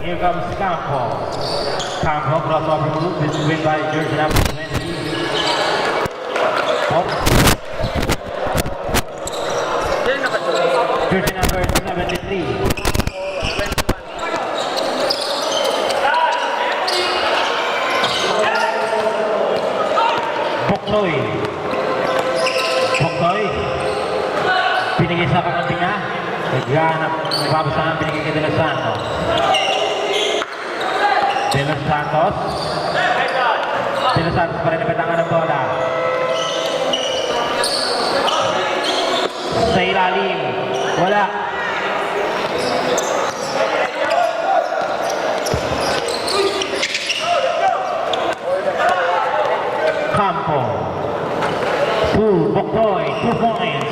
Here comes Campo. Campo crossover move. This is win by jersey number 20. Oh. Jersey number 73. Boktoy. Boktoy. Pinigay sa kakampi niya. Naghanap. Nababasahan pinigay kay De Los Santos. De Los Santos. De Los Santos pa rin napatangan ng bola. Sa ilalim. Wala. Campo. Boktoy. 2 points.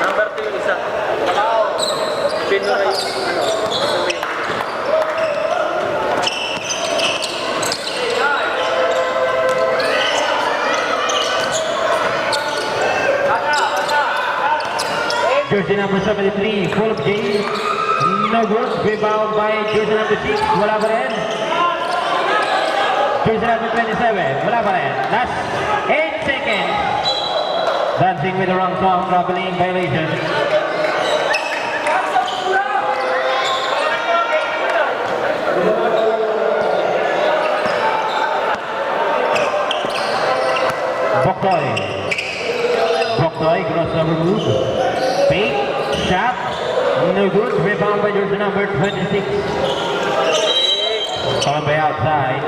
Number 2 yung isa. Pinoy. Jersey number 73, full of J. No good. Rebound by jersey number 6. Wala pa rin. Jersey number 27. Wala pa rin. Last 8 seconds. Dancing with the wrong song. Traveling violation. Boktoy. Boktoy, crossover move. Fake, shot, no good. Rebound by jersey number 26. Followed by outside.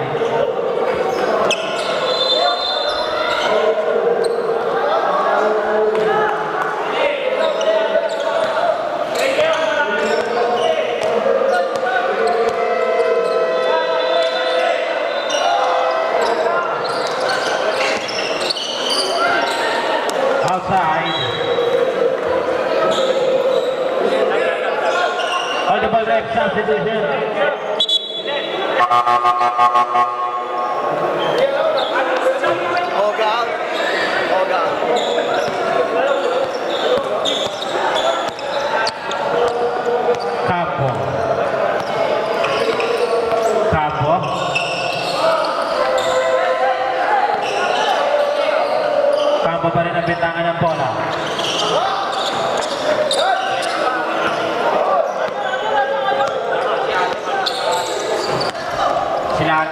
Outside. On the ball back substitution. Oga. Oga. Campo. Campo. Campo pa rin ang bintangan ng bola. Sila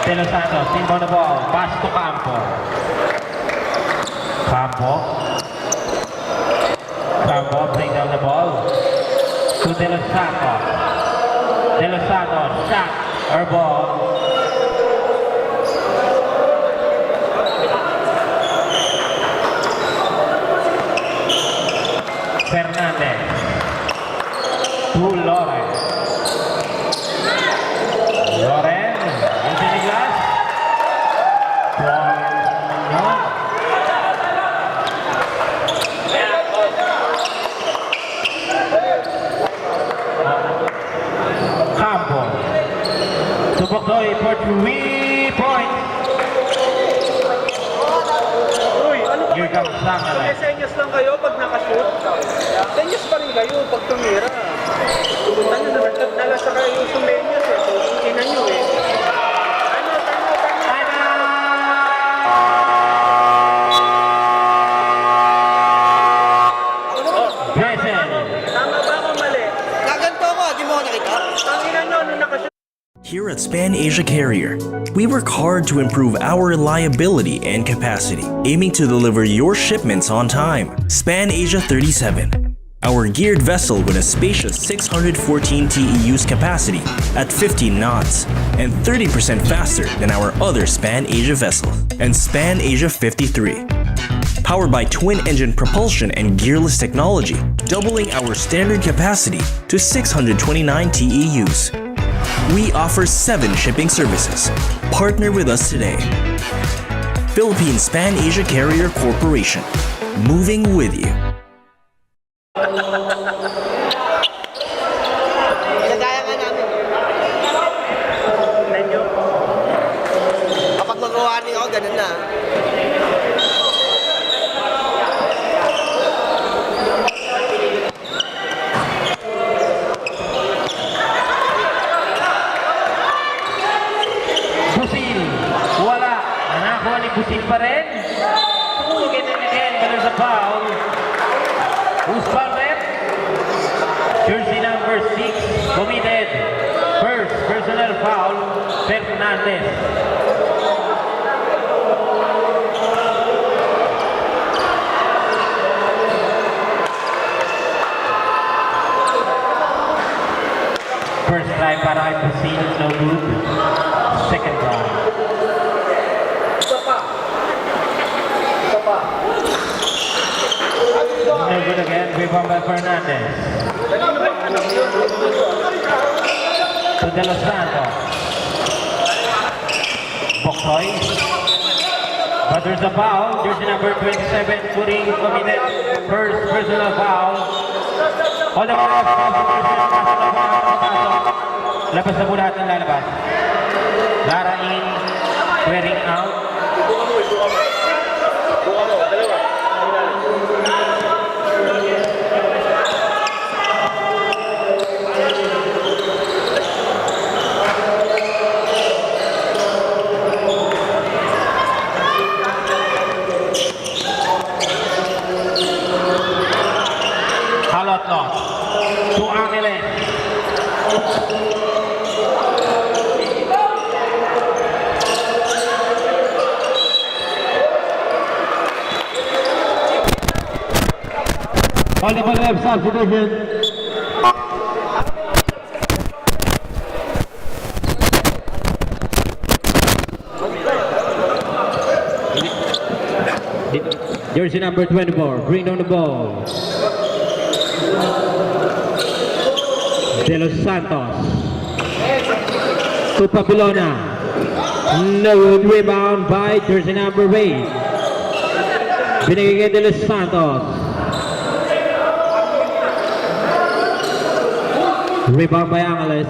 De Los Santos, inbound the ball, pass to Campo. Campo bring down the ball to De Los Santos. De Los Santos, shot or ball. Fernandez to Loren. Loren using the glass. Campo to Boktoy for 3 points. Uy, ano ba Here comes Sangalan. May senyas lang kayo pag nakashoot. Senyas pa rin kayo pag tumira. Pupunta nyo naman, nalasa kayo yung sumenyas eh. So, ina nyo eh. Tama ba ako mali? Naganto ko, di mo ako nakita? Tangina nyo, nung nakashoot. Here at Span Asia Carrier, we work hard to improve our reliability and capacity, aiming to deliver your shipments on time. Span Asia 37, our geared vessel with a spacious 614 TEUs capacity at 15 knots and 30% faster than our other Span Asia vessel. And Span Asia 53, powered by twin-engine propulsion and gearless technology, doubling our standard capacity to 629 TEUs. We offer 7 shipping services. Partner with us today. Philippine Span Asia Carrier Corporation. Moving with you. Pinagaya nga namin. Tignan nyo. Kapag magawa niyo ako, ganun na. foul. Who's foul that? Jersey number 6 committed. First personal foul, Fernandez. First try para kay Pasino, no good. Second try. No good again, rebound by Fernandez. To De Los Santos. Boksoy. But there's a foul. Jersey number 27, Puring committed first personal foul. On the left, labas na po lahat ng lalabas. Lara in, wearing out. Halot-lot to Angeles. On the left substitution. Jersey number 24, bring down the ball. De Los Santos to Papilona. No rebound by jersey number 8. Binigay kay De Los Santos. Rebound by Angeles.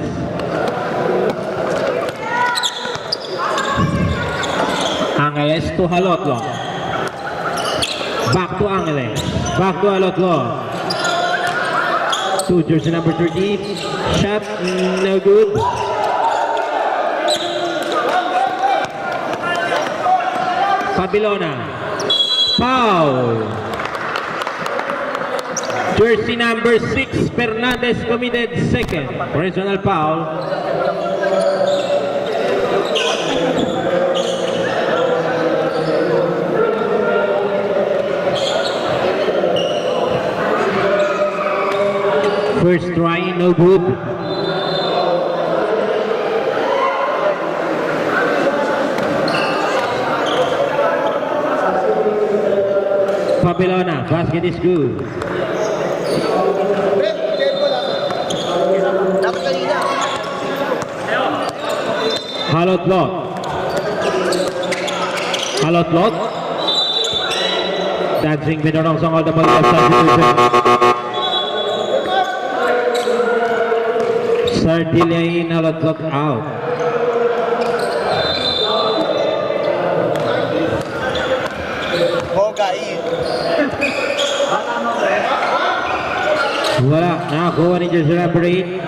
Angeles to Halot-lot. Back to Angeles. Back to Halot-lot. To jersey number 30. Shot no good. Papilona. Foul. Jersey number 6, Fernandez committed second. Personal foul. First try, no good. Papilona, basket is good. Dapat kanina. Halot-lot. Halot-lot. Dancing Pinonong Song all the ball substitution. Sardilain Halot-lot out. Bogai. Wala, nakakuha ni jersey number 8.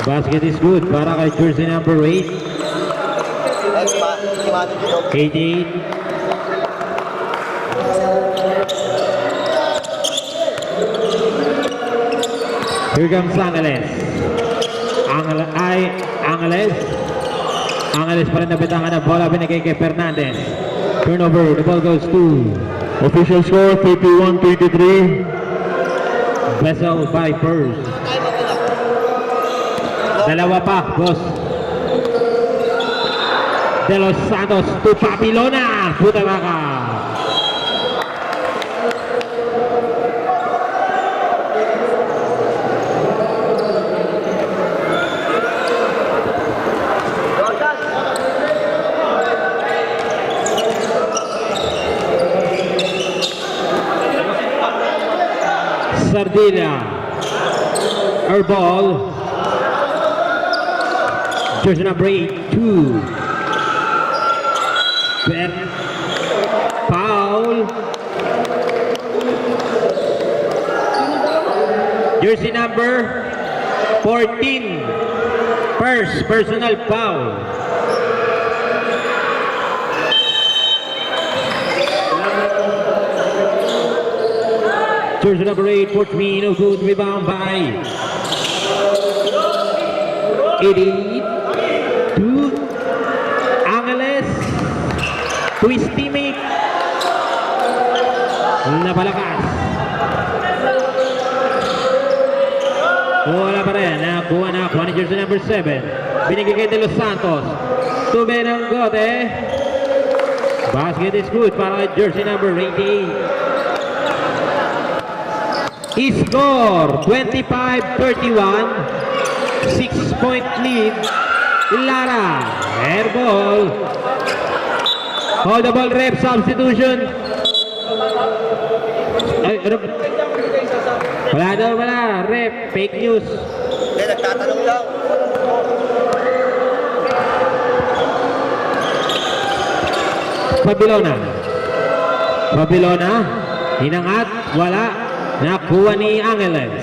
Basket is good para kay jersey number 8. Kimado dito. 88. Here comes Angeles. Angeles pa rin nabitangan ng bola, binigay kay Fernandez. Turnover, the ball goes to Official score 31-23. Vessel by first. Dalawa pa, boss. De Los Santos to Papilona. Butabaka. Sardina. Our ball. Jersey number 8, 2. Foul. Jersey number 14. First personal foul. jersey number 8, Portmino, good rebound by 88 to Angeles. To his teammate. Napalakas. Wala pa rin. Nakuha ni jersey number 7. Binigay kay De Los Santos. To Benangote. Basket is good para kay jersey number 88. Score 25-31. 6-point lead. Lara. Airball. Hold the ball, rep, substitution. Ay, ano? Wala daw, wala. Rep, fake news. Hindi, nagtatanong lang. Babilona. Hinangat, wala. Nakuha ni Angeles.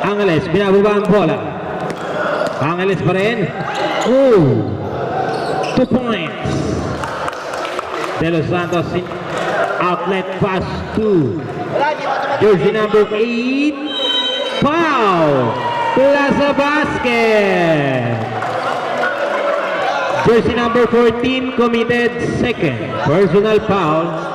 Angeles, binababa ang bola. Angeles pa rin. 2 points. De Los Santos outlet pass to jersey number 8. Foul. Plaza basket. Jersey number 14 committed second personal foul.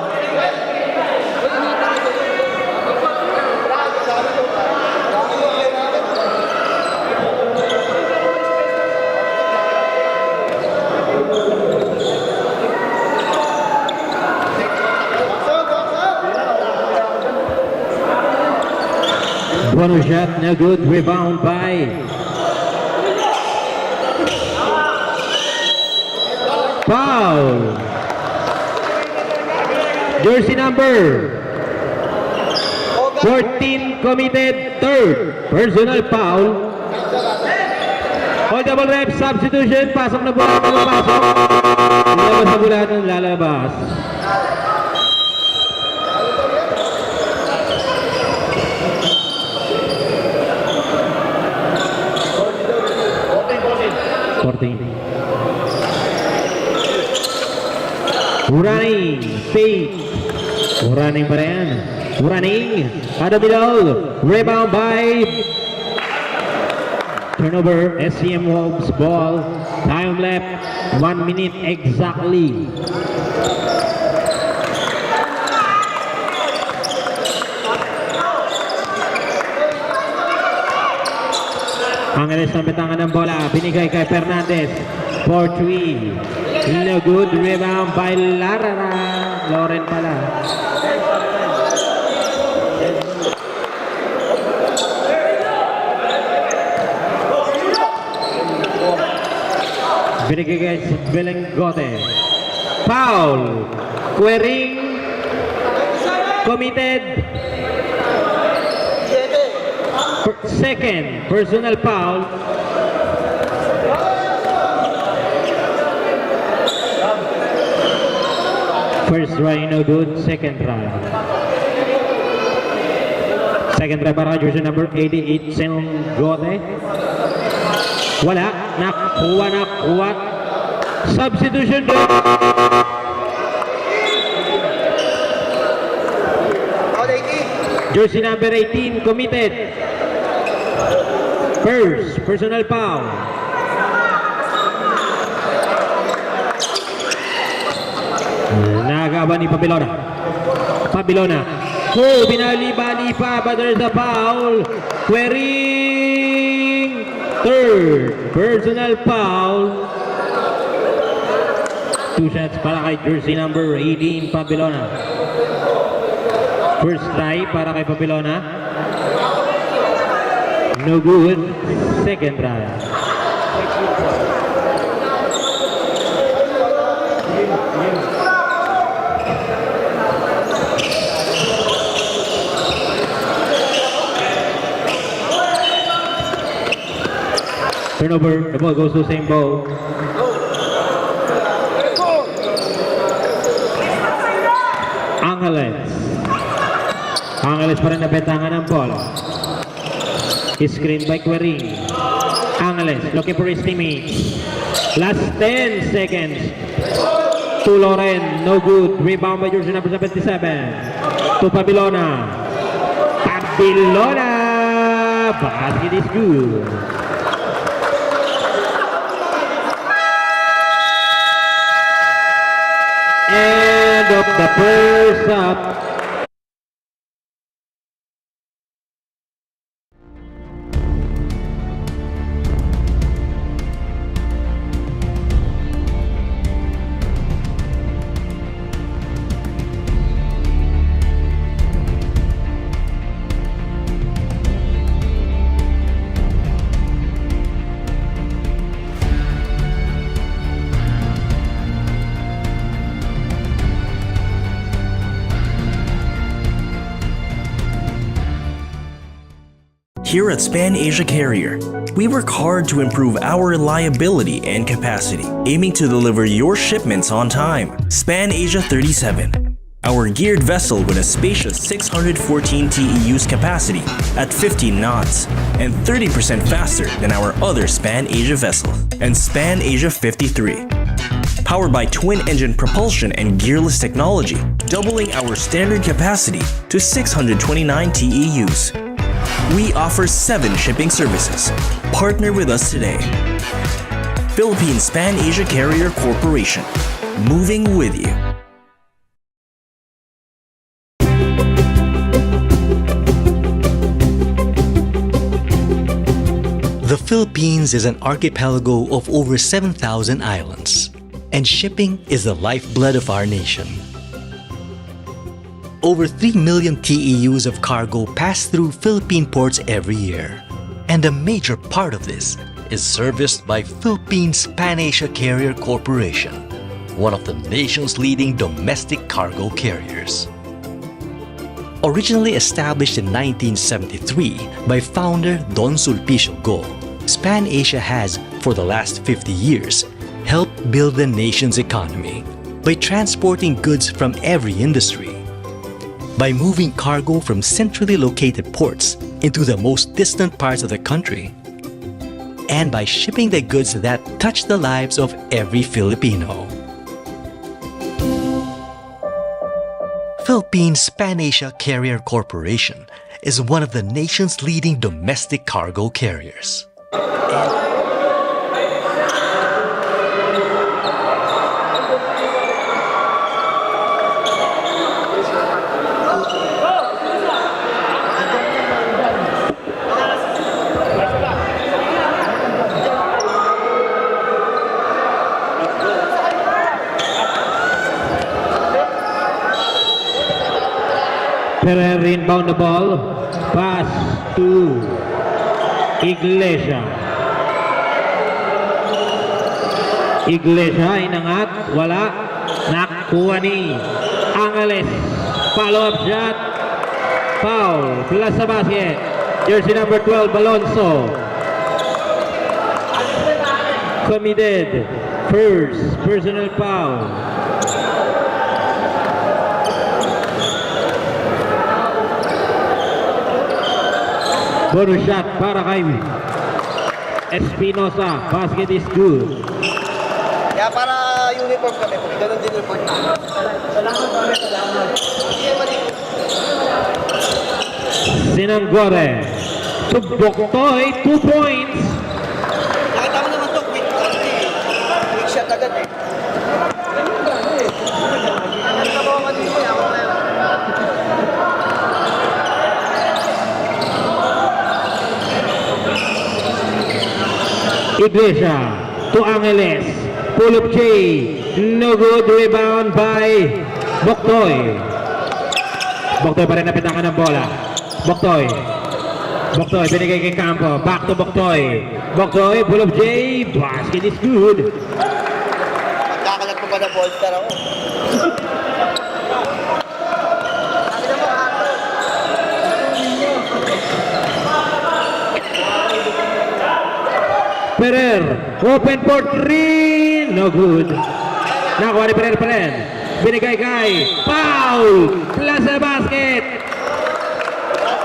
Bonus shot, no good. Rebound by foul. Jersey number 14 committed third personal foul. Hold double rep, substitution. Pasok na bola, pasok. Lalabas na bola ng lalabas. Running, fake. Running pa rin. Running. Out of middle. Rebound by turnover. SCM Wolves ball. Time left. 1 minute exactly. Angeles ang bitangan ng bola. Binigay kay Fernandez. 4-3. No good. Rebound by Larara. Loren pala. Binigay kay Belengote. Foul. Quering. Committed. Second personal foul. First try no good, second try. Second try para jersey number 88 Sengote. Wala, nakuha. Substitution doon. Jersey number 18 committed. First personal foul. Nagawa ni Babilona. Binali-bali pa, but there's a foul. Quering. Third personal foul. 2 shots para kay jersey number 18 Babilona. First try para kay Babilona. No good. Second try. Turnover. The ball goes to Sembo. Angeles pa rin nabetangan ng bola. Screen by Quering. Angeles looking for his teammates. Last 10 seconds. To Loren. No good. Rebound by jersey number 77. To Babilona. Bilona. Basket is good. End of the first half. Here at Span Asia Carrier, we work hard to improve our reliability and capacity, aiming to deliver your shipments on time. Span Asia 37, our geared vessel with a spacious 614 TEUs capacity at 15 knots and 30% faster than our other Span Asia vessels. And Span Asia 53, powered by twin-engine propulsion and gearless technology, doubling our standard capacity to 629 TEUs. We offer 7 shipping services. Partner with us today. Philippine Span Asia Carrier Corporation. Moving with you. The Philippines is an archipelago of over 7,000 islands, and shipping is the lifeblood of our nation. Over 3 million TEUs of cargo pass through Philippine ports every year, and a major part of this is serviced by Philippine Span Asia Carrier Corporation, one of the nation's leading domestic cargo carriers. Originally established in 1973 by founder Don Sulpicio Go, Span Asia has, for the last 50 years, helped build the nation's economy by transporting goods from every industry, by moving cargo from centrally located ports into the most distant parts of the country, and by shipping the goods that touch the lives of every Filipino. Philippine Span Asia Carrier Corporation is one of the nation's leading domestic cargo carriers. Ferrer inbound the ball. Pass to Iglesia. Iglesia inangat. Wala. Nakuha ni Angeles. Follow-up shot. Foul. Plus sa basket. Jersey number 12, Alonso. Committed. First personal foul. Bonus shot para kay Espinosa. Basket is good. Kaya para uniform kami, ganun din report na. Sinanggore. Tuboktoy, 2 points. Nakita mo naman ito, quick shot agad eh. Iglesia to Angeles. Pull up J. No good. Rebound by Boktoy. Boktoy pa rin napitangan ng bola. Boktoy. Boktoy binigay kay Campo. Back to Boktoy. Boktoy. Pull up J. Basket is good. Magkakalat mo ba na bolster ako? Ferrer, open for 3, no good. Nakuha ni Ferrer pa rin. Binigay kay foul, plus sa basket.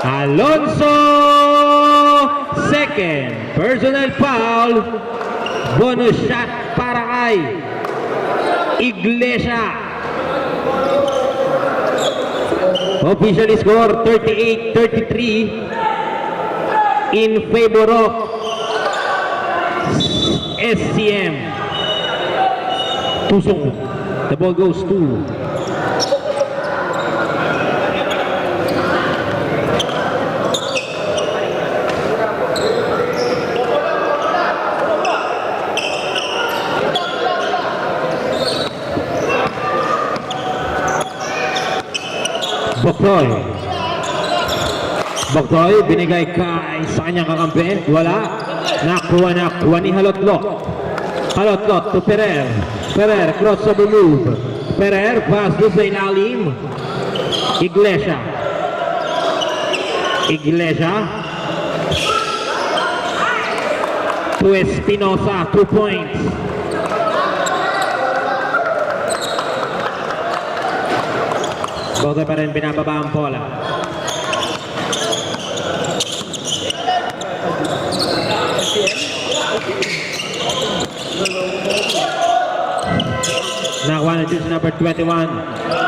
Alonso, second personal foul. Bonus shot para kay Iglesia. Official score 38-33 in favor of SCM. Tusong. The ball goes to Boktoy. Boktoy, binigay sa kanyang kakampi. Wala. Nakuha ni Halotlot. Halotlot to Ferrer. Ferrer, crossover move. Ferrer, pass doon sa ilalim. Iglesia. Iglesia. To Espinosa, 2 points. Boktoy pa rin binababa ang bola. Nakuha na juice number 21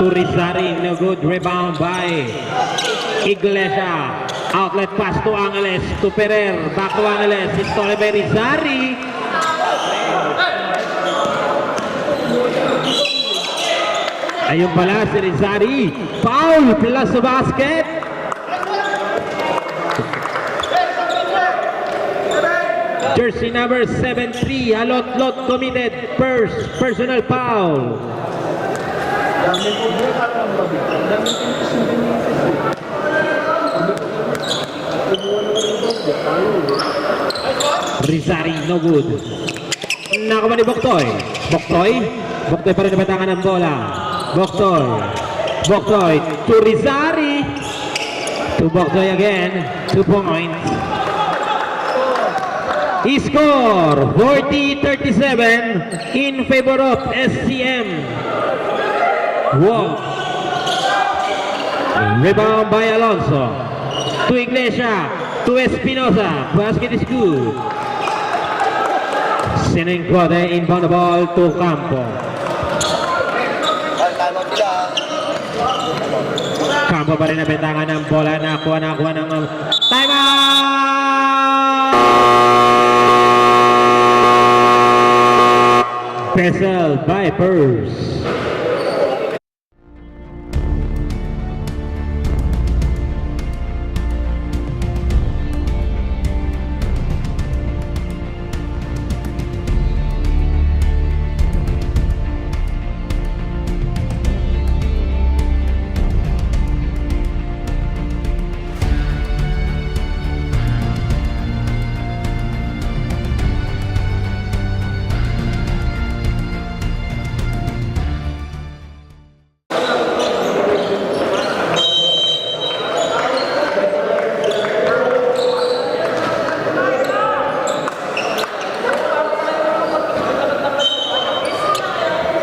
to Rizari. No good. Rebound by Iglesia. Outlet pass to Angeles. To Ferrer. Back to Angeles. It's stolen by Rizari. Ayun pala si Rizari. Foul plus sa basket. Jersey number 73. Halotlot committed personal foul. Rizari, no good. Nakaman ni Boktoy. Boktoy pa rin nabatangan ng bola. Boktoy to Rizari. To Boktoy again. 2 points. He scored 40-37 in favor of SCM. Wow. Rebound by Alonso. To Iglesia. To Espinosa. Basket is good. Sinengkode inbound the ball to Campo. Timeout sila. Campo pa rin nabentangan ng bola. Nakuha ng timeout! Pesel Vipers.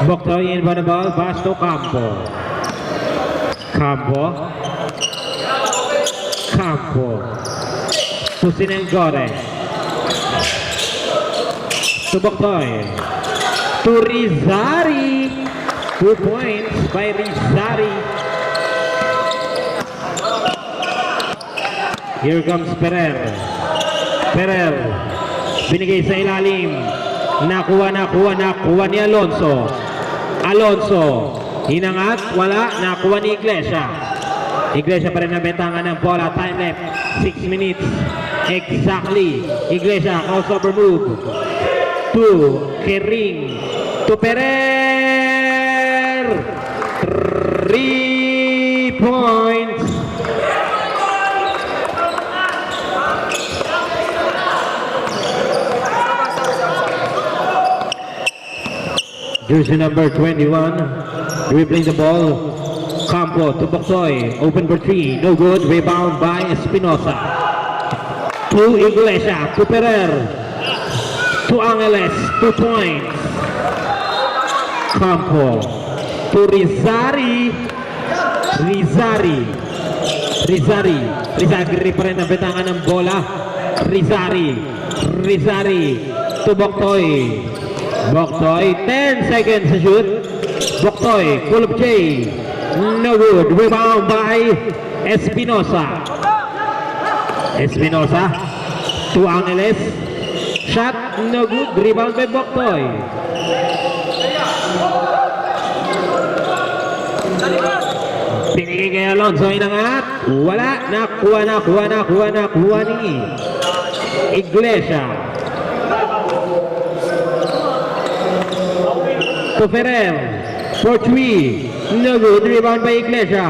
Boktoy inbound the ball, pass to Campo. To Sinengkode. To Boktoy. To Rizari. 2 points by Rizari. Here comes Ferrer. Binigay sa ilalim. Nakuha ni Alonso. Hinangat, wala, nakuha ni Iglesia. Iglesia pa rin nabentangan ng bola. Time left, 6 minutes. Exactly. Iglesia, crossover move. To Kering. To Ferrer. 3 points. Jersey number 21, dribbling the ball. Campo to Boktoy, open for 3, no good. Rebound by Espinosa. To Iglesia, to Ferrer, to Angeles, 2 points. Campo to Rizari pa rin ang betangan ng bola. Rizari to Boktoy. 10 seconds to shoot. Boktoy, pull up J. No good. Rebound by Espinosa. Espinosa to Angeles. Shot, no good. Rebound by Boktoy. Pinigay kay Alonso, inangat. Wala. Nakuha ni Iglesia. To Ferrer. For 3. No good. Rebound by Iglesia.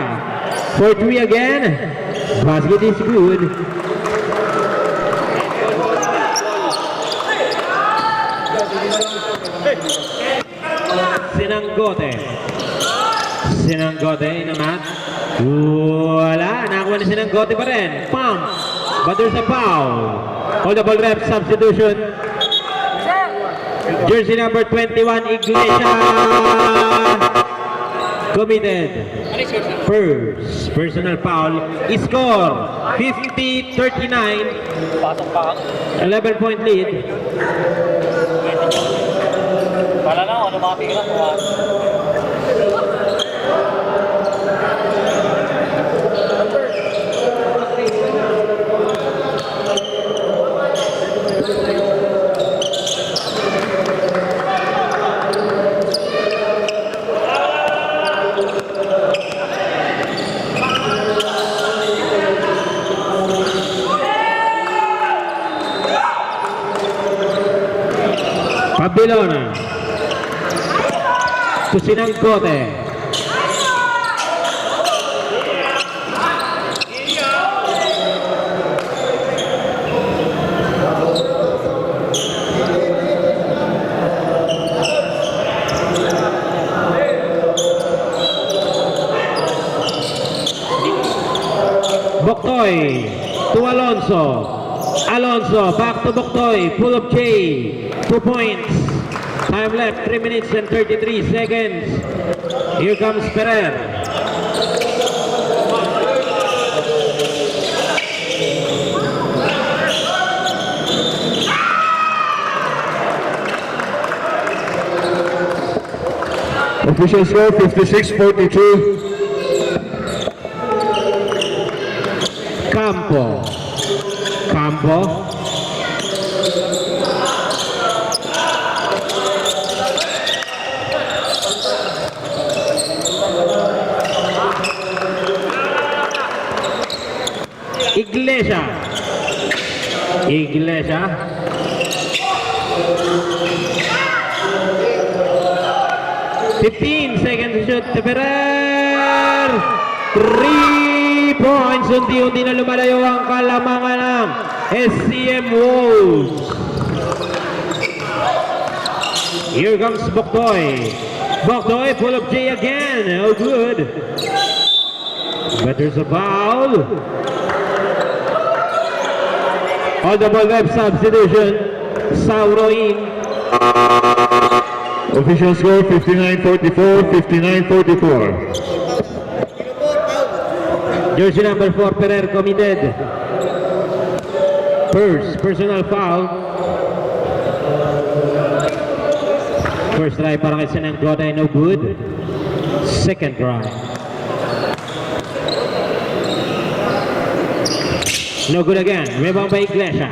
For 3 again. Basket is good. Sinanggote inangat. Wala. Nakuha ni Sinanggote pa rin. Pump. But there's a foul. Hold the ball rep. Substitution. Jersey number 21, Iglesia. Committed. First personal foul. Score 50-39. 11-point lead. Wala na, automatic na. Pabilona to Sinanggote. Boktoy to Alonso. Alonso back to Boktoy. Pull up J. 2 points. Time left 3 minutes and 33 seconds. Here comes Ferrer. Official score 56-42. Campo. Iglesia. 15 seconds to shoot. Ferrer. 3 points. Unti-unti na lumalayo ang kalamangan ng SCM Wolves. Here comes Boktoy. Boktoy, full of J again. Oh, good. But there's a foul. On the ball web substitution. Sauro in. Official score 59-44, 59-44. Jersey number 4, Ferrer committed. First personal foul. First try para kay Sinanggote, no good. Second try. No good again. Rebound by Iglesia.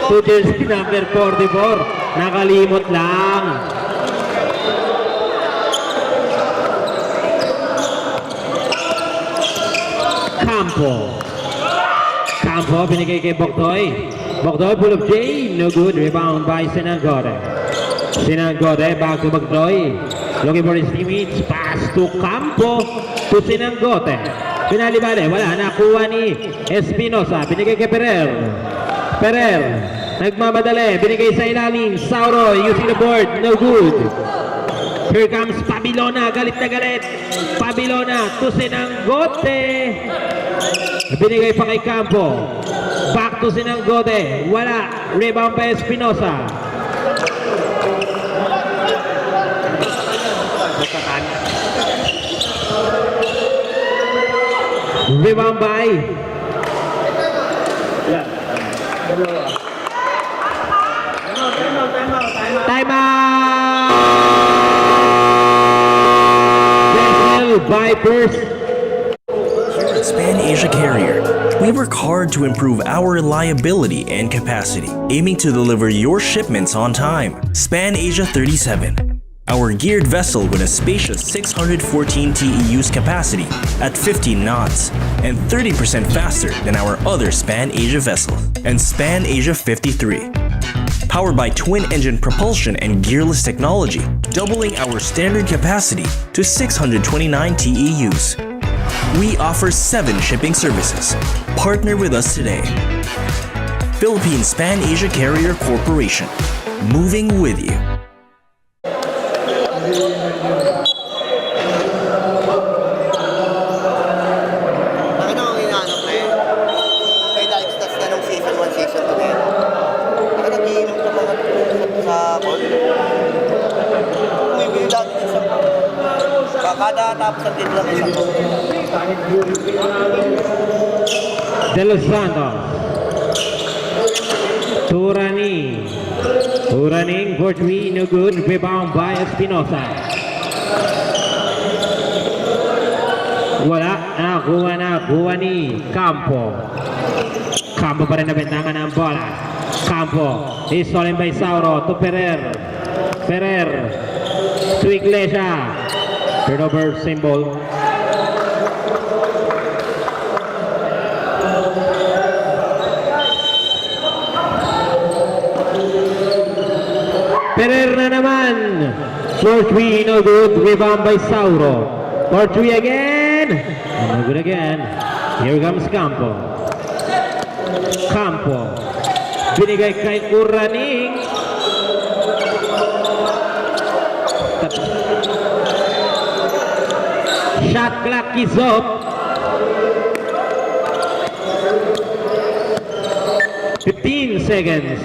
To jersey number 44. Nakalimot lang. Campo, binigay kay Boktoy. Boktoy, pull up J. No good. Rebound by Sinanggote. Back to Boktoy. Looking for his teammates. Pass to Campo. To Sinanggote. Pinalibali. Wala. Nakuha ni Espinosa. Binigay kay Ferrer. Nagmamadali. Binigay sa ilalim. Sauro using the board. No good. Here comes Pabilona. Galit na galit. Pabilona to Sinanggote. Binigay pa kay Campo. Back to Sinanggote. Wala. Rebound pa Espinosa. Rebound by Vipers. At Span Asia Carrier, we work hard to improve our reliability and capacity, aiming to deliver your shipments on time. Span Asia 37, our geared vessel with a spacious 614 TEUs capacity at 15 knots and 30% faster than our other Span Asia vessel. And Span Asia 53, powered by twin-engine propulsion and gearless technology, doubling our standard capacity to 629 TEUs. We offer 7 shipping services. Partner with us today. Philippine Span Asia Carrier Corporation. Moving with you. Ano ang inaanap na yun? May dive stats na nung season 1, season 2 na yun. Baka nag-iinom ka mga sa board. Bumibili lagi din sa kada tapos ang din lang isa. De Los Santos. Turaning. Turaning for 3, no good. Rebound by Espinosa. Wala. Nakuha ni Campo. Campo pa rin nabentakan ng bola. Campo is stolen by Sauro to Ferrer. Ferrer to Iglesia. Turnover symbol. Ferrer na naman. For 3, no good. Rebound by Sauro. For 3 again. No good again. Here comes Campo. Campo. Binigay kay Uraning. Shot clock is up. 15 seconds.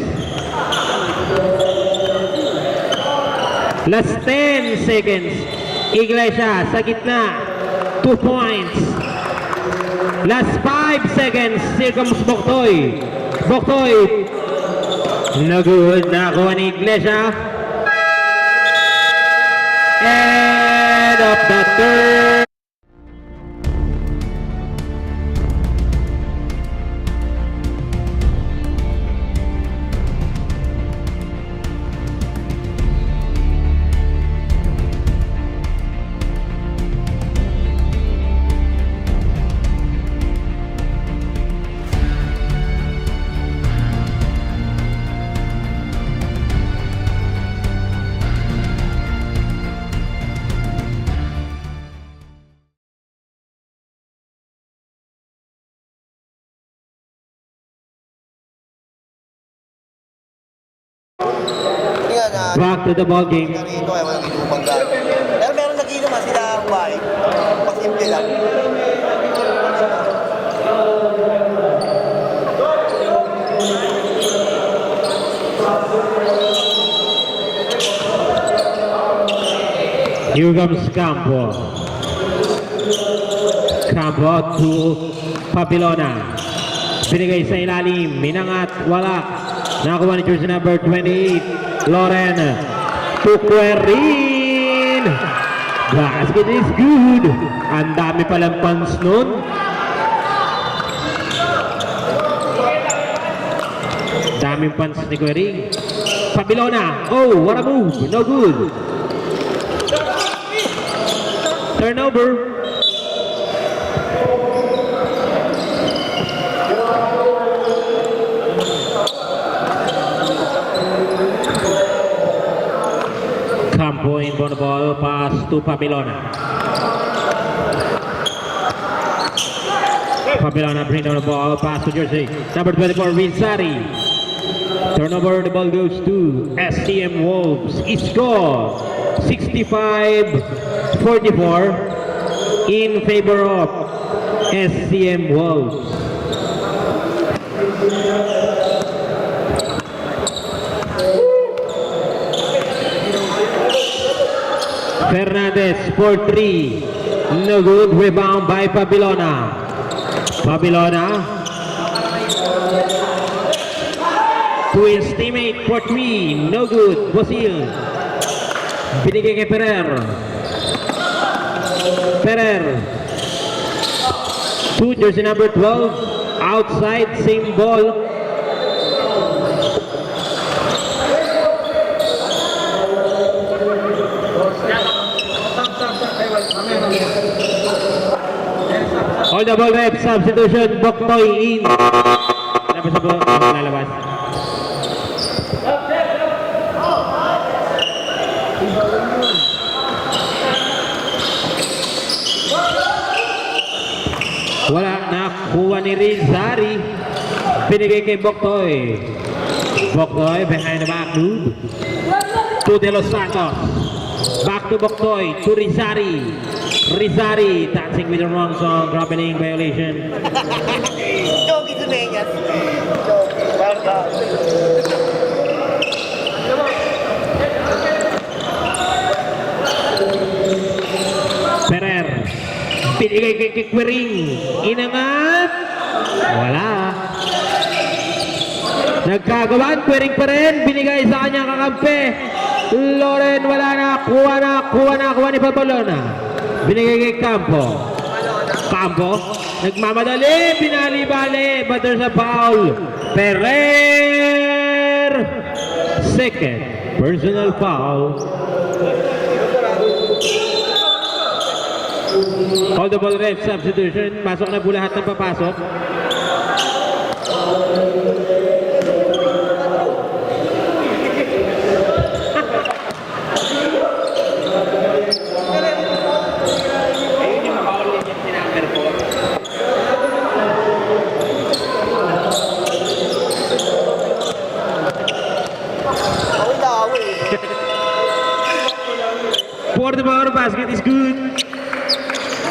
Last 10 seconds. Iglesia sa gitna. 2 points. Last 5 seconds. Here comes Boktoy. Boktoy. No good. Nakuha ni Iglesia. End of the third. Kaya na, Back to the ball game. rito ay walang inumang gano'n. Pero meron nag-inom sila ang bahay. Pasimple lang. Here comes Campo. Campo to Papilona. Binigay sa ilalim. Minangat. Wala. Nakuha ni jersey number 28. Loren. To Querin. Basket is good. Ang dami palang pans nun. Daming pans ni Querin. Papilona. Oh, what a move. No good. Turnover. Campo inbound the ball, pass to Papilona. Papilona bring down the ball, pass to jersey number 24, Rizari. Turnover, the ball goes to STM Wolves. Score 65-44 in favor of STM Wolves. Fernandez for 3. No good. Rebound by Papilona. Papilona to his teammate for 3. No good. Bosil. Binigay kay Ferrer. Ferrer. To jersey number 12. Outside, same ball. All the ball rep, substitution, Boktoy in. Labas sa ball, lalabas. Wala, nakuha ni Rizari. Pinigay kay Boktoy. Boktoy behind the back move. To De Los Santos. Back to Boktoy, to Rizari. Rizari dancing with the wrong song, dropping violation. Jogi Dumeñas. Jogi. Well done. Ferrer. Pinigay kay Kikwering. Inangat. Wala. Nagkagawan. Quiring pa rin. Binigay sa kanyang kakampi. Loren. Wala na. Kuha ni Papalona. Binigay kay Campo. Campo. Nagmamadali. Binali-bali. But there's a foul. Ferrer. Second. Personal foul. All the ball ref substitution. Pasok na po lahat ng papasok. For the ball, basket is good.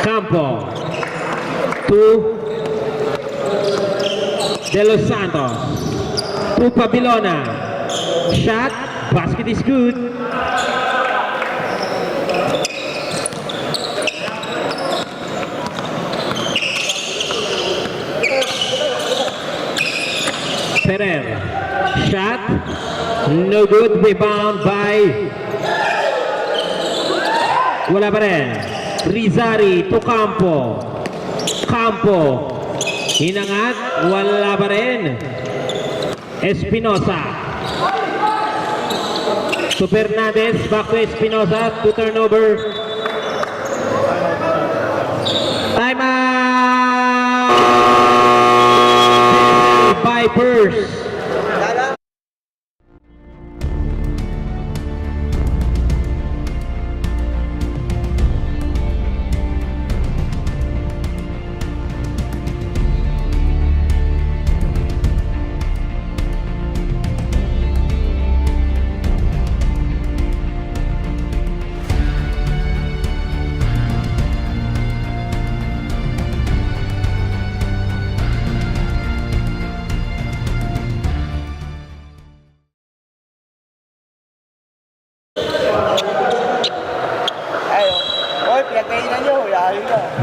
Campo. To De Los Santos. To Pabilona. Shot. Basket is good. Ferrer. Shot. No good. Rebound by. Wala pa rin. Rizari to Campo. Campo. Hinangat. Wala pa rin. Espinosa. To Fernandez. Back to Espinosa. To turnover. Time out! Vipers.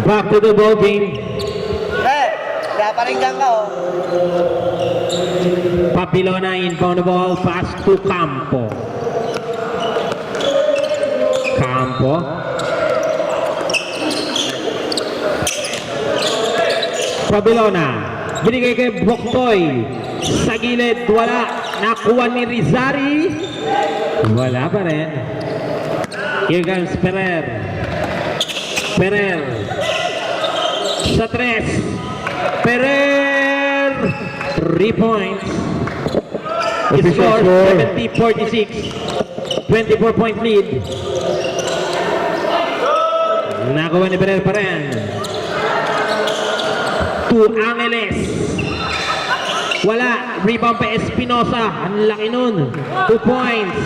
Back to the ball game. Naparinggan ka oh. Papilona inbound the ball. Pass to Campo. Campo. Papilona. Binigay kay Boktoy. Sa gilid. Wala. Nakuha ni Rizari. Wala pa rin. Here comes Ferrer. Ferrer. Sa tres. Ferrer. 3 points. He scores 70-46. 24-point lead. Nakuha ni Ferrer pa rin. To Angeles. Wala. Rebound pa Espinosa. Ang laki nun. 2 points.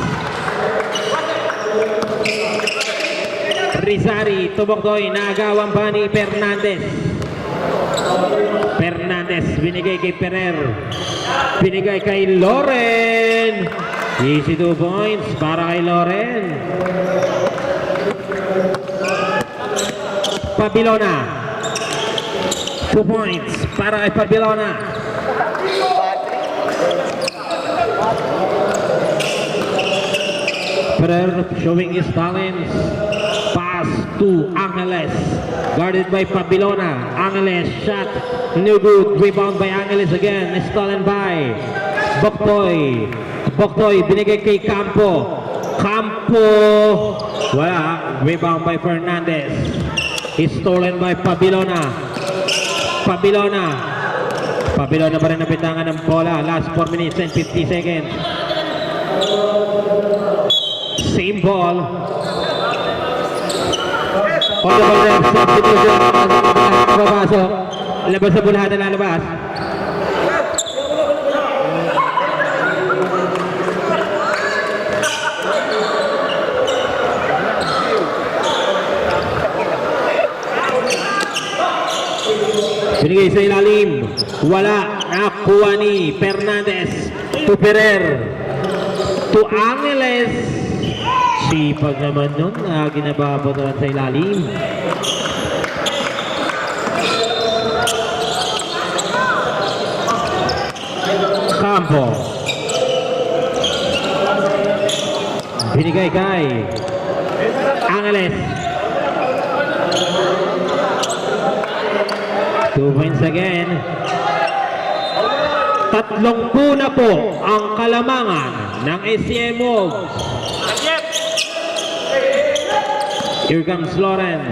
Rizari, Tuboktoy, naagawan pa ni Fernandez. Fernandez, binigay kay Ferrer. Binigay kay Loren. Easy 2 points para kay Loren. Pabilona. 2 points para kay Pabilona. Ferrer showing his talents. Pass Pass to Angeles. Guarded by Pabilona. Angeles shot. No good. Rebound by Angeles again. Stolen by Boktoy. Boktoy binigay kay Campo. Campo. Wala. Rebound by Fernandez. Is stolen by Pabilona. Pabilona. Pabilona pa rin napitangan ng bola. Last 4 minutes and 50 seconds. Same ball. On the ball left. Substitution. Papasok. Labas sa bulhan na lalabas. Binigay sa ilalim. Wala. Nakuha ni Fernandez. To Ferrer. To Angeles. Sipag naman nun. Ginababatalan sa ilalim. Campo. Binigay kay Angeles. 2 points again. 30 na po ang kalamangan ng SCM Wolves. Here comes Loren.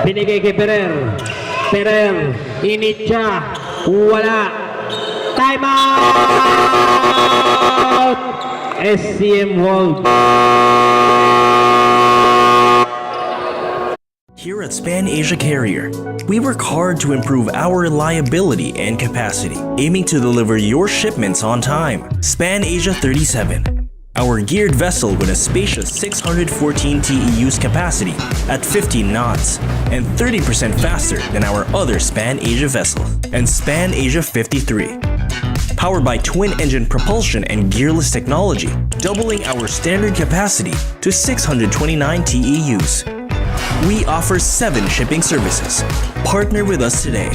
Binigay kay Ferrer. Ferrer. Init siya. Wala. Time out! SCM Wolves. Here at Span Asia Carrier, we work hard to improve our reliability and capacity, aiming to deliver your shipments on time. Span Asia 37, our geared vessel with a spacious 614 TEUs capacity at 15 knots and 30% faster than our other Span Asia vessel. And Span Asia 53, powered by twin-engine propulsion and gearless technology, doubling our standard capacity to 629 TEUs. We offer 7 shipping services. Partner with us today.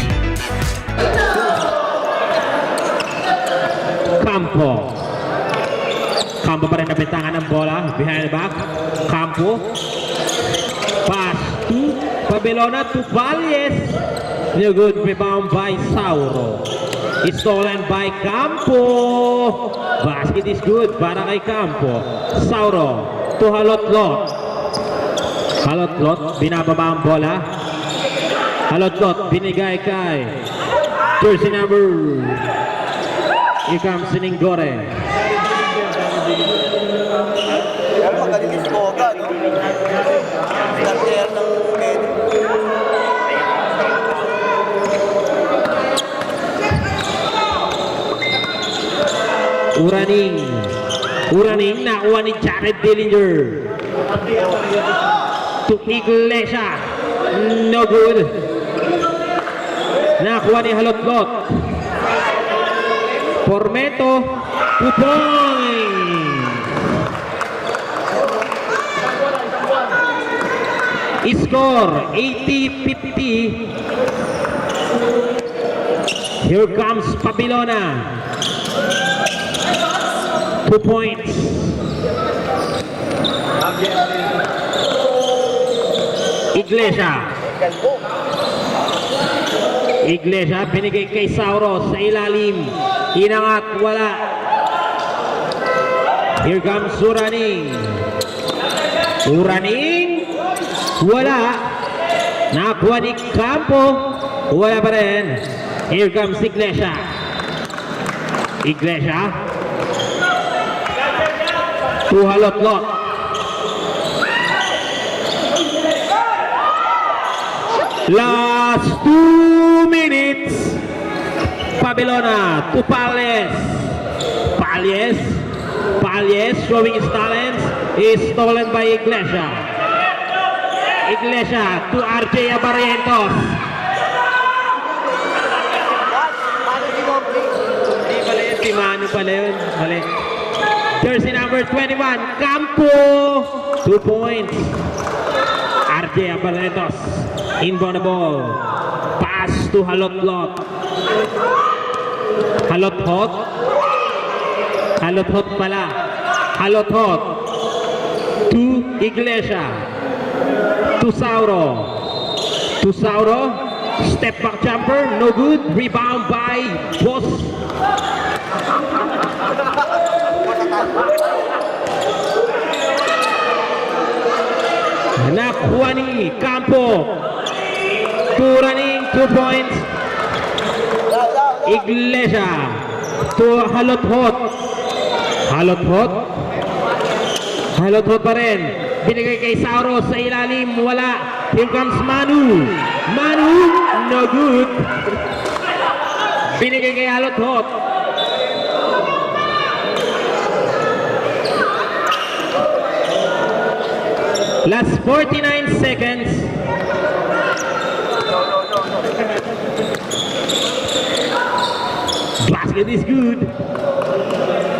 Campo. Campo pa rin napitangan ng bola. Behind the back. Campo. Pass to Pabilona to Valles. No good. Rebound by Sauro. It's stolen by Campo. Basket is good para kay Campo. Sauro to Halotlot. Halotlot, binababa ang bola. Halotlot, binigay kay jersey number. Here comes Siningore. Pero magaling yung si Boga, no? Starter ng Med. Uraning, nakuha ni Jared Dillinger. To Iglesia. No good. Nakuha ni Halotlot. Formeto. 2 points. Score 80-50. Here comes Pabilona. 2 points. Iglesia binigay kay Sauros sa ilalim. Inangat, wala. Here comes Uraning. Wala. Nakuha ni Campo. Wala pa rin. Here comes Iglesia. To Halotlot. Last 2 minutes. Pabilona to Palles. Palles showing his talents is stolen by Iglesia to RJ Abarrientos. Si Manu pala yun. Mali. Jersey number 21, Campo. 2 points. RJ Abarrientos. Inbound the ball. Pass to Halotlot. Halothot pala. Halothot to Iglesia. Tusauro. Tusauro. Step back jumper. No good. Rebound by Boss. Nakuha ni Campo. Two running, 2 points. Iglesia to Halothot. Halothot. Halothot pa rin. Binigay kay Sauro sa ilalim. Wala. Here comes Manu. Manu. No good. Binigay kay Halothot. Last 49 seconds. Basket is good.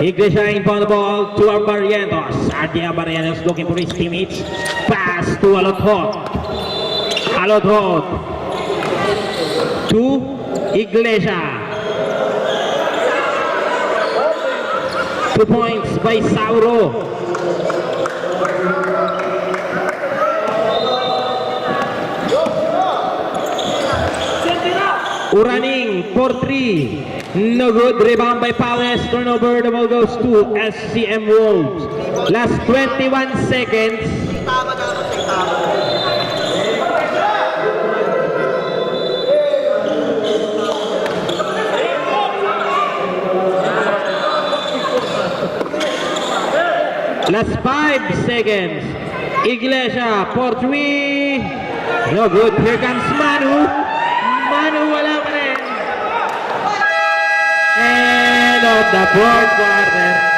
Iglesia inbound the ball to our Barrientos. Ardia Barrientos looking for his teammates. Pass to Halothot. Halothot to Iglesia. 2 points by Sauro. Uraning for 3. No good. Rebound by Palace. Turnover. The ball goes to SCM Wolves. Last 21 seconds. Tama na ako, tama. Last 5 seconds. Iglesia for 3. No good. Here comes Manu. Manu wala pa rin. End of the fourth quarter.